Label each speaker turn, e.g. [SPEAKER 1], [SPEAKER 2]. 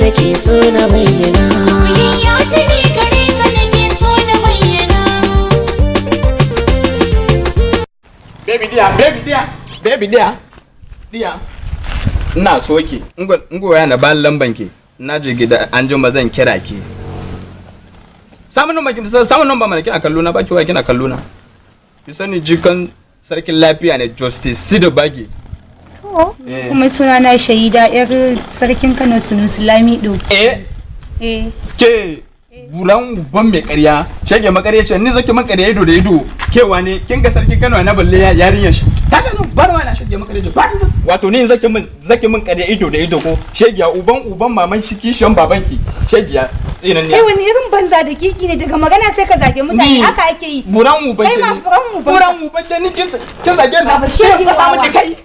[SPEAKER 1] nake so na bayyana.
[SPEAKER 2] Soyayya ta ne gare ka nake so na bayyana.
[SPEAKER 3] Baby dear. Ina so ki. Ngoya na ban lamban ki. Na je gida an jima zan kira ki. Samun nan ba mana kina kallo na ba ki waya kina kallo na. Ki sani jikan sarkin lafiya ne Justice Sido Bagi.
[SPEAKER 4] Kuma suna na Shaida yar sarkin Kano Sunusi Lamido.
[SPEAKER 3] Ke buran ban mai ƙarya shege makarya ce ni zaki man ƙarya ido da ido kewa ne kin ga sarkin Kano na balle yarinyar shi ta sanu barwa na shege makarya ce wato ni zaki min ƙarya ido da ido ko shegiya uban maman shi kishiyan babanki shegiya tsinan ne.
[SPEAKER 4] Kai wani irin banza da kiki ne daga magana sai ka zage mutane haka ake yi.
[SPEAKER 3] Buran uban ke ni. Buran uban ke ni kin zage na. Ba shi ba samu kai.